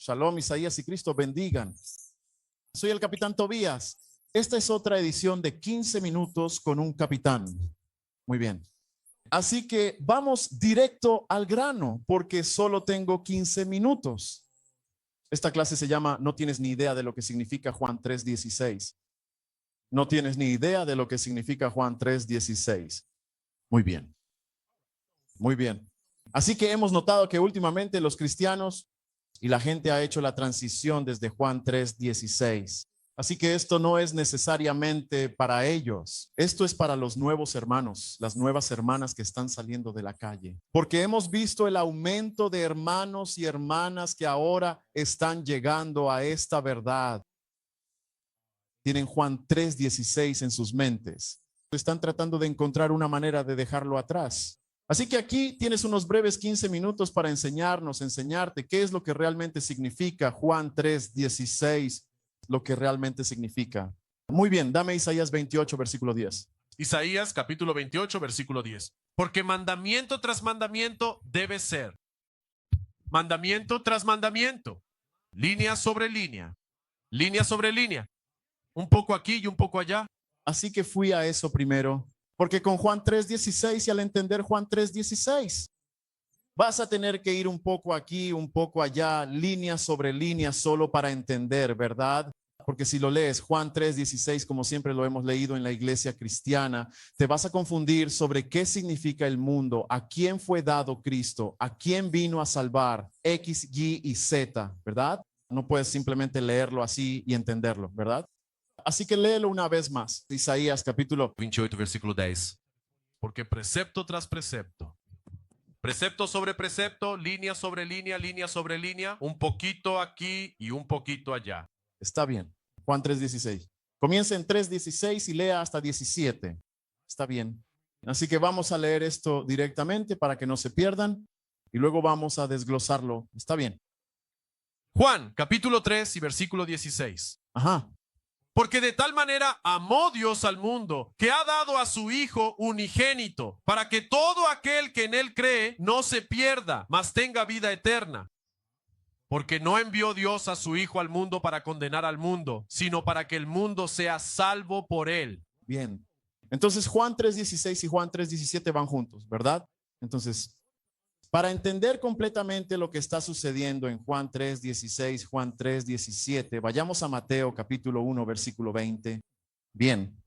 Shalom, Isaías y Cristo bendigan. Soy el capitán Tobías. Esta es otra edición de 15 minutos con un capitán. Muy bien. Así que vamos directo al grano porque solo tengo 15 minutos. Esta clase se llama No tienes ni idea de lo que significa Juan 3:16. No tienes ni idea de lo que significa Juan 3:16. Muy bien. Muy bien. Así que hemos notado que últimamente los cristianos y la gente ha hecho la transición desde Juan 3:16. Así que esto no es necesariamente para ellos. Esto es para los nuevos hermanos, las nuevas hermanas que están saliendo de la calle. Porque hemos visto el aumento de hermanos y hermanas que ahora están llegando a esta verdad. Tienen Juan 3:16 en sus mentes. Están tratando de encontrar una manera de dejarlo atrás. Así que aquí tienes unos breves 15 minutos para enseñarte qué es lo que realmente significa Juan 3:16, lo que realmente significa. Muy bien, dame Isaías 28, versículo 10. Isaías capítulo 28, versículo 10. Porque mandamiento tras mandamiento debe ser. Mandamiento tras mandamiento. Línea sobre línea. Línea sobre línea. Un poco aquí y un poco allá. Así que fui a eso primero. Porque con Juan 3:16 y al entender Juan 3:16, vas a tener que ir un poco aquí, un poco allá, línea sobre línea, solo para entender, ¿verdad? Porque si lo lees Juan 3:16, como siempre lo hemos leído en la iglesia cristiana, te vas a confundir sobre qué significa el mundo, a quién fue dado Cristo, a quién vino a salvar, X, Y y Z, ¿verdad? No puedes simplemente leerlo así y entenderlo, ¿verdad? Así que léelo una vez más. Isaías capítulo 28, versículo 10. Porque precepto tras precepto. Precepto sobre precepto, línea sobre línea, línea sobre línea, un poquito aquí y un poquito allá. Está bien. Juan 3:16. Comienza en 3:16 y lea hasta 17. Está bien. Así que vamos a leer esto directamente para que no se pierdan y luego vamos a desglosarlo. Está bien. Juan capítulo 3 y versículo 16. Ajá. Porque de tal manera amó Dios al mundo, que ha dado a su Hijo unigénito, para que todo aquel que en él cree no se pierda, mas tenga vida eterna. Porque no envió Dios a su Hijo al mundo para condenar al mundo, sino para que el mundo sea salvo por él. Bien. Entonces Juan 3:16 y Juan 3:17 van juntos, ¿verdad? Entonces, para entender completamente lo que está sucediendo en Juan 3:16, Juan 3:17, vayamos a Mateo capítulo 1, versículo 20. Bien.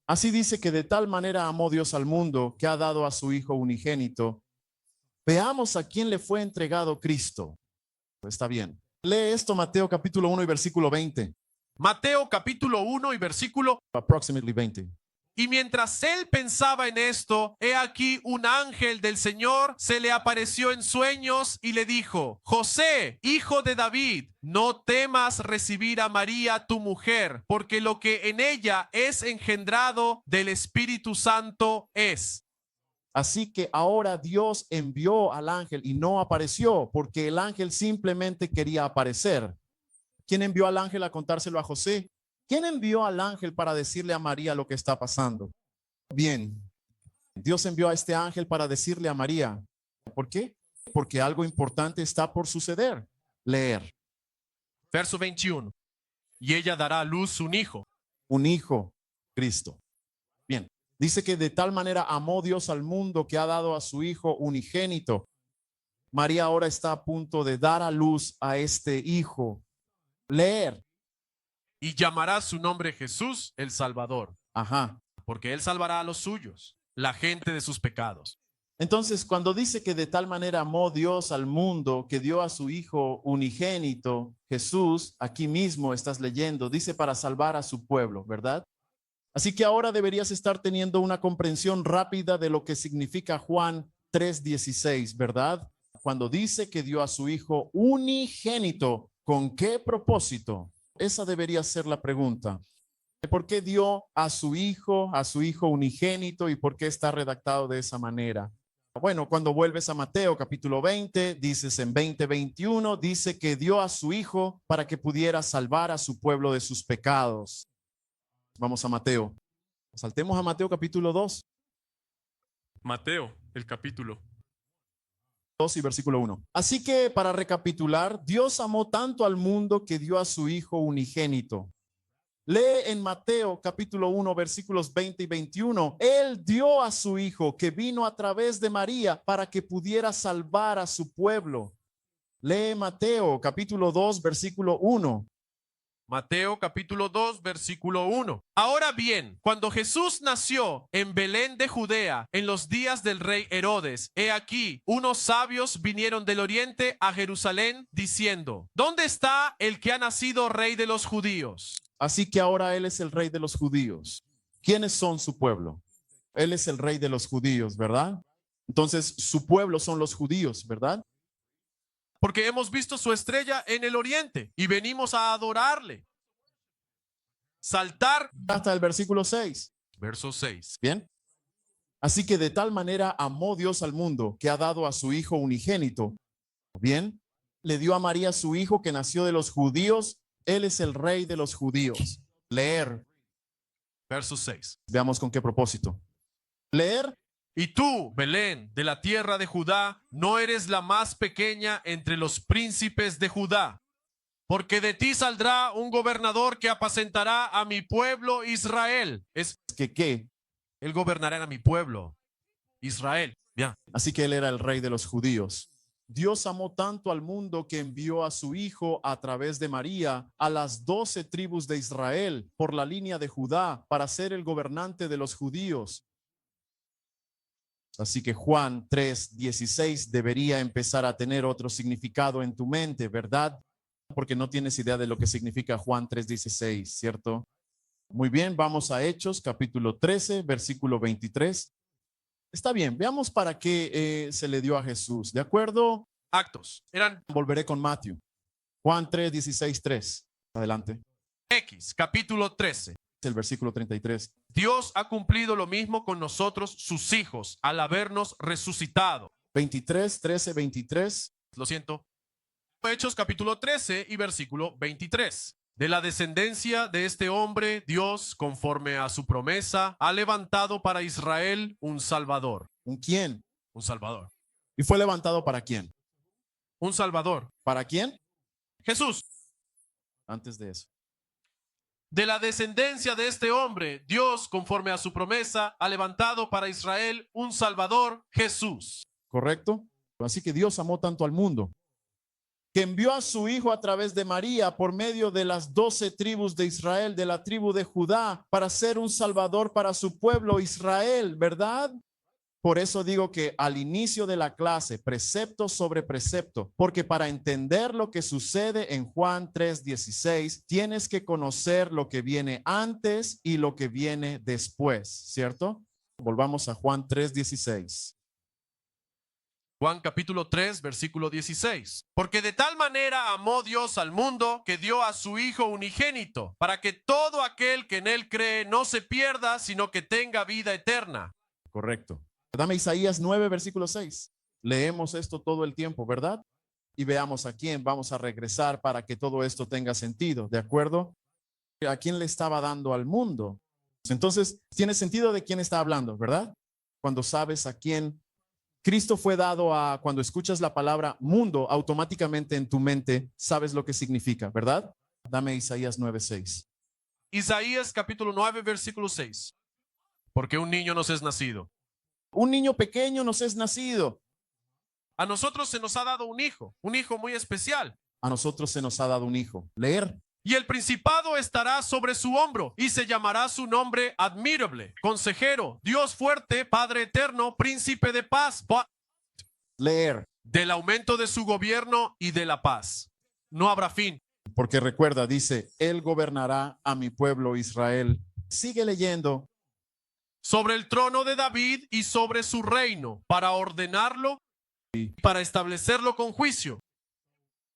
Así dice que de tal manera amó Dios al mundo que ha dado a su Hijo unigénito. Veamos a quién le fue entregado Cristo. Está bien. Lee esto, Mateo capítulo 1 y versículo 20. Mateo capítulo 1 y versículo. Approximately 20. Y mientras él pensaba en esto, he aquí un ángel del Señor se le apareció en sueños y le dijo: José, hijo de David, no temas recibir a María tu mujer, porque lo que en ella es engendrado del Espíritu Santo es. Así que ahora Dios envió al ángel y no apareció porque el ángel simplemente quería aparecer. ¿Quién envió al ángel a contárselo a José? ¿Quién envió al ángel para decirle a María lo que está pasando? Bien, Dios envió a este ángel para decirle a María. ¿Por qué? Porque algo importante está por suceder. Leer. Verso 21. Y ella dará a luz un hijo. Un hijo, Cristo. Bien, dice que de tal manera amó Dios al mundo que ha dado a su hijo unigénito. María ahora está a punto de dar a luz a este hijo. Leer. Y llamará su nombre Jesús el Salvador. Ajá. Porque él salvará a los suyos, la gente de sus pecados. Entonces, cuando dice que de tal manera amó Dios al mundo que dio a su hijo unigénito, Jesús, aquí mismo estás leyendo, dice para salvar a su pueblo, ¿verdad? Así que ahora deberías estar teniendo una comprensión rápida de lo que significa Juan 3:16, ¿verdad? Cuando dice que dio a su hijo unigénito, ¿con qué propósito? Esa debería ser la pregunta. ¿Por qué dio a su hijo unigénito y por qué está redactado de esa manera? Bueno, cuando vuelves a Mateo capítulo 20, dices en 20:21, dice que dio a su hijo para que pudiera salvar a su pueblo de sus pecados. Vamos a Mateo. Saltemos a Mateo capítulo 2. Mateo, el capítulo. 2 y versículo 1. Así que para recapitular, Dios amó tanto al mundo que dio a su Hijo unigénito. Lee en Mateo capítulo 1 versículos 20 y 21. Él dio a su Hijo que vino a través de María para que pudiera salvar a su pueblo. Lee Mateo capítulo 2 versículo 1. Mateo capítulo 2, versículo 1. Ahora bien, cuando Jesús nació en Belén de Judea, en los días del rey Herodes, he aquí, unos sabios vinieron del oriente a Jerusalén diciendo, ¿dónde está el que ha nacido rey de los judíos? Así que ahora Él es el rey de los judíos. ¿Quiénes son su pueblo? Él es el rey de los judíos, ¿verdad? Entonces, su pueblo son los judíos, ¿verdad? Porque hemos visto su estrella en el oriente y venimos a adorarle. Saltar. Hasta el versículo 6. Verso 6. Bien. Así que de tal manera amó Dios al mundo que ha dado a su Hijo unigénito. Bien. Le dio a María su Hijo que nació de los judíos. Él es el rey de los judíos. Leer. Verso 6. Veamos con qué propósito. Leer. Y tú, Belén, de la tierra de Judá, no eres la más pequeña entre los príncipes de Judá, porque de ti saldrá un gobernador que apacentará a mi pueblo Israel. Es que ¿qué? Él gobernará a mi pueblo Israel. Bien. Así que él era el rey de los judíos. Dios amó tanto al mundo que envió a su Hijo a través de María a las 12 tribus de Israel por la línea de Judá para ser el gobernante de los judíos. Así que Juan 3:16 debería empezar a tener otro significado en tu mente, ¿verdad? Porque no tienes idea de lo que significa Juan 3:16, ¿cierto? Muy bien, vamos a Hechos, capítulo 13, versículo 23. Está bien, veamos para qué se le dio a Jesús, ¿de acuerdo? Actos. Volveré con Matthew. Juan 3:16-3. Adelante. X, capítulo 13. El versículo 33. Dios ha cumplido lo mismo con nosotros, sus hijos, al habernos resucitado. 23, 13, 23. Lo siento. Hechos capítulo 13 y versículo 23. De la descendencia de este hombre, Dios, conforme a su promesa, ha levantado para Israel un Salvador. ¿Un quién? Un Salvador. ¿Y fue levantado para quién? Un Salvador. ¿Para quién? Jesús. Antes de eso. De la descendencia de este hombre, Dios, conforme a su promesa, ha levantado para Israel un Salvador, Jesús. ¿Correcto? Así que Dios amó tanto al mundo que envió a su Hijo a través de María por medio de las 12 tribus de Israel, de la tribu de Judá, para ser un Salvador para su pueblo Israel, ¿verdad? Por eso digo que al inicio de la clase, precepto sobre precepto, porque para entender lo que sucede en Juan 3:16, tienes que conocer lo que viene antes y lo que viene después, ¿cierto? Volvamos a Juan 3:16. Juan capítulo 3, versículo 16. Porque de tal manera amó Dios al mundo que dio a su Hijo unigénito, para que todo aquel que en él cree no se pierda, sino que tenga vida eterna. Correcto. Dame Isaías 9, versículo 6. Leemos esto todo el tiempo, ¿verdad? Y veamos a quién vamos a regresar para que todo esto tenga sentido, ¿de acuerdo? ¿A quién le estaba dando al mundo? Entonces, tiene sentido de quién está hablando, ¿verdad? Cuando sabes a quién Cristo fue dado a, cuando escuchas la palabra mundo, automáticamente en tu mente sabes lo que significa, ¿verdad? Dame Isaías 9:6. Isaías capítulo 9, versículo 6. Porque un niño nos es nacido. Un niño pequeño nos es nacido. A nosotros se nos ha dado un hijo muy especial. A nosotros se nos ha dado un hijo. Leer. Y el principado estará sobre su hombro, y se llamará su nombre admirable, consejero, Dios fuerte, Padre eterno, príncipe de paz. Leer. Del aumento de su gobierno y de la paz. No habrá fin. Porque recuerda, dice, Él gobernará a mi pueblo Israel. Sigue leyendo. Sobre el trono de David y sobre su reino, para ordenarlo y para establecerlo con juicio.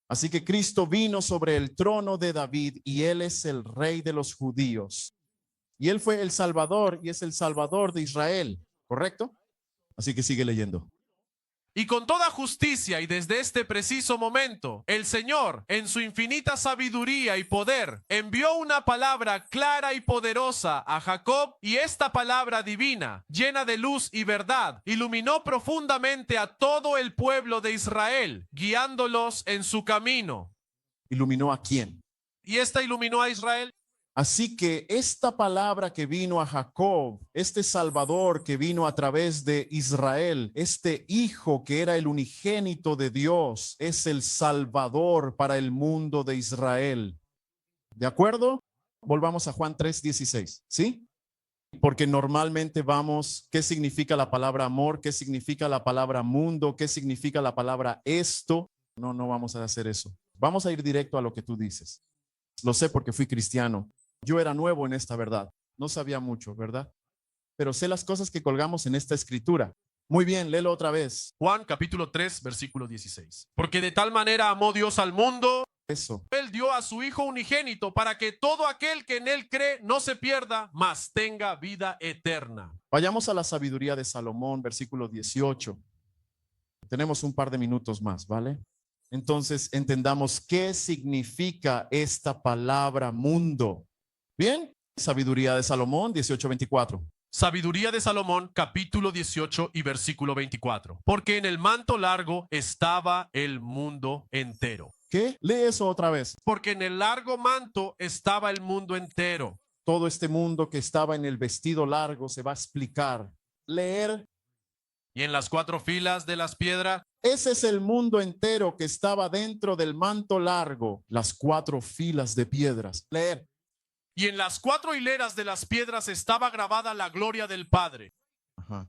Así que Cristo vino sobre el trono de David y Él es el rey de los judíos. Y Él fue el Salvador y es el Salvador de Israel, ¿correcto? Así que sigue leyendo. Y con toda justicia y desde este preciso momento, el Señor, en su infinita sabiduría y poder, envió una palabra clara y poderosa a Jacob, y esta palabra divina, llena de luz y verdad, iluminó profundamente a todo el pueblo de Israel, guiándolos en su camino. ¿Iluminó a quién? ¿Y esta iluminó a Israel? Así que esta palabra que vino a Jacob, este Salvador que vino a través de Israel, este Hijo que era el unigénito de Dios, es el Salvador para el mundo de Israel. ¿De acuerdo? Volvamos a Juan 3:16, ¿sí? Porque normalmente vamos, ¿qué significa la palabra amor? ¿Qué significa la palabra mundo? ¿Qué significa la palabra esto? No, no vamos a hacer eso. Vamos a ir directo a lo que tú dices. Lo sé porque fui cristiano. Yo era nuevo en esta verdad. No sabía mucho, ¿verdad? Pero sé las cosas que colgamos en esta escritura. Muy bien, léelo otra vez. Juan capítulo 3, versículo 16. Porque de tal manera amó Dios al mundo, Eso. Él dio a su Hijo unigénito para que todo aquel que en Él cree no se pierda, mas tenga vida eterna. Vayamos a la sabiduría de Salomón, versículo 18. Tenemos un par de minutos más, ¿vale? Entonces entendamos qué significa esta palabra mundo. Bien, sabiduría de Salomón 18:24. Sabiduría de Salomón, capítulo 18 y versículo 24. Porque en el manto largo estaba el mundo entero. ¿Qué? Lee eso otra vez. Porque en el largo manto estaba el mundo entero. Todo este mundo que estaba en el vestido largo se va a explicar. Leer. Y en las 4 filas de las piedras, Ese es el mundo entero que estaba dentro del manto largo. Las 4 filas de piedras. Leer. y en las 4 hileras de las piedras estaba grabada la gloria del Padre. Ajá.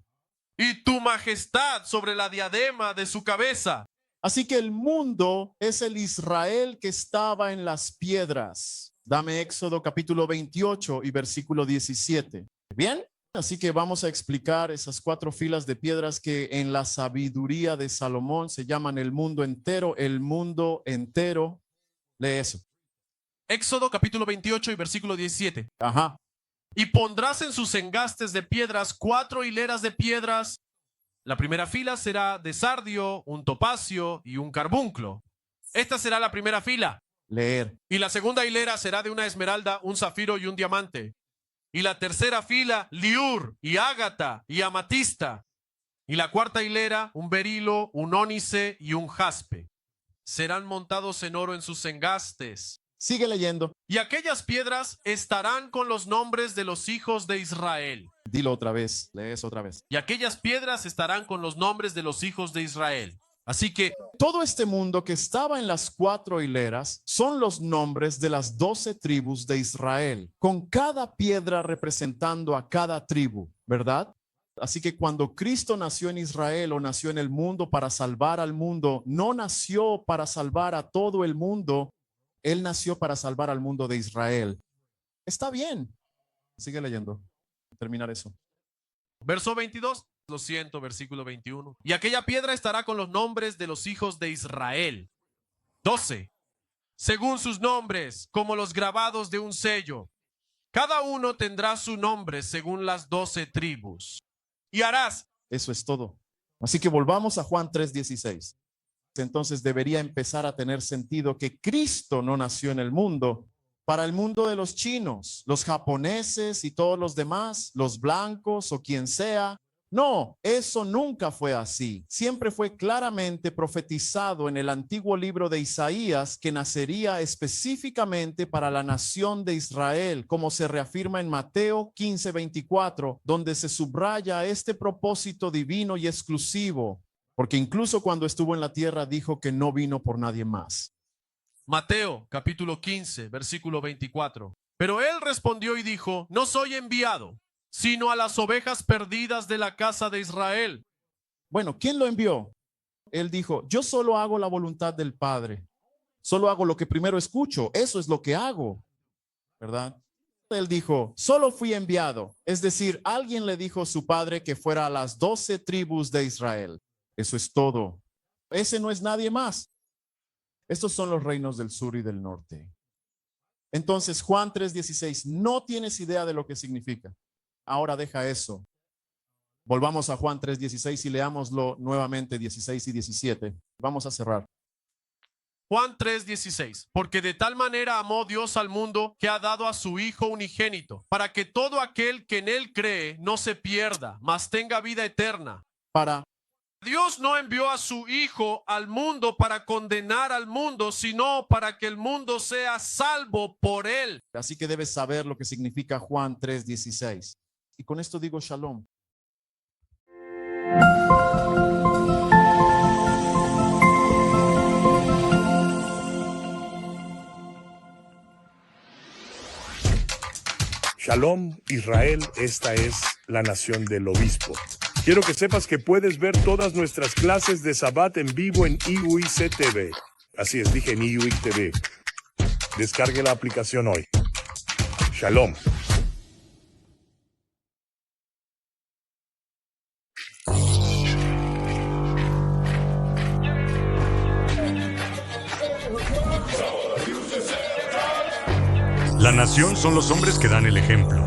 Y tu majestad sobre la diadema de su cabeza. Así que el mundo es el Israel que estaba en las piedras. Dame Éxodo capítulo 28 y versículo 17. ¿Bien? Así que vamos a explicar esas 4 filas de piedras que en la sabiduría de Salomón se llaman el mundo entero. El mundo entero. Lee eso. Éxodo capítulo 28 y versículo 17. Ajá. Y pondrás en sus engastes de piedras 4 hileras de piedras. La primera fila será de sardio, un topacio y un carbunclo. Esta será la primera fila. Leer. Y la segunda hilera será de una esmeralda, un zafiro y un diamante. Y la tercera fila, liur y ágata y amatista. Y la cuarta hilera, un berilo, un ónice y un jaspe. Serán montados en oro en sus engastes. Sigue leyendo. Y aquellas piedras estarán con los nombres de los hijos de Israel. Dilo otra vez. Lee eso otra vez. Y aquellas piedras estarán con los nombres de los hijos de Israel. Así que todo este mundo que estaba en las 4 hileras son los nombres de las 12 tribus de Israel, con cada piedra representando a cada tribu, ¿verdad? Así que cuando Cristo nació en Israel o nació en el mundo para salvar al mundo, no nació para salvar a todo el mundo, Él nació para salvar al mundo de Israel. Está bien. Sigue leyendo. Terminar eso. verso 22. Lo siento, versículo 21. Y aquella piedra estará con los nombres de los hijos de Israel. 12. Según sus nombres, como los grabados de un sello. Cada uno tendrá su nombre según las 12 tribus. Y harás. Eso es todo. Así que volvamos a Juan 3:16. Entonces debería empezar a tener sentido que Cristo no nació en el mundo para el mundo de los chinos, los japoneses y todos los demás, los blancos o quien sea. No, eso nunca fue así. Siempre fue claramente profetizado en el antiguo libro de Isaías que nacería específicamente para la nación de Israel, como se reafirma en Mateo 15:24, donde se subraya este propósito divino y exclusivo, porque incluso cuando estuvo en la tierra dijo que no vino por nadie más. Mateo capítulo 15, versículo 24. Pero él respondió y dijo, no soy enviado, sino a las ovejas perdidas de la casa de Israel. Bueno, ¿quién lo envió? Él dijo, yo solo hago la voluntad del Padre. Solo hago lo que primero escucho. Eso es lo que hago, ¿verdad? Él dijo, solo fui enviado. Es decir, alguien le dijo a su padre que fuera a las 12 tribus de Israel. Eso es todo. Ese no es nadie más. Estos son los reinos del sur y del norte. Entonces, Juan 3:16, no tienes idea de lo que significa. Ahora deja eso. Volvamos a Juan 3:16 y leámoslo nuevamente, 16 y 17. Vamos a cerrar. Juan 3:16. Porque de tal manera amó Dios al mundo que ha dado a su Hijo unigénito, para que todo aquel que en él cree no se pierda, mas tenga vida eterna. Dios no envió a su Hijo al mundo para condenar al mundo, sino para que el mundo sea salvo por él. Así que debes saber lo que significa Juan 3:16. Y con esto digo shalom. Shalom, Israel, esta es la nación del obispo. Quiero que sepas que puedes ver todas nuestras clases de Sabbat en vivo en IUIC TV. Así es, dije en IUIC TV. Descargue la aplicación hoy. Shalom. La nación son los hombres que dan el ejemplo.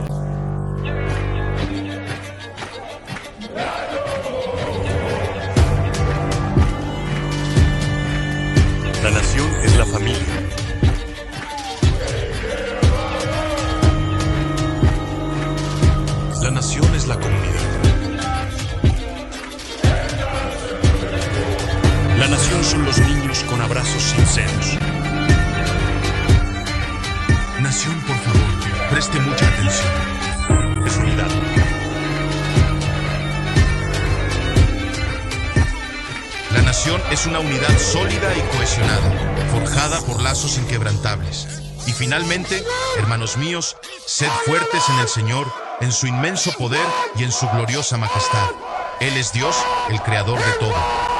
La nación es la familia. La nación es la comunidad. La nación son los niños con abrazos sinceros. Nación, por favor, preste mucha atención. Es unidad. La nación es una unidad sólida y cohesionada, forjada por lazos inquebrantables. Y finalmente, hermanos míos, sed fuertes en el Señor, en su inmenso poder y en su gloriosa majestad. Él es Dios, el creador de todo.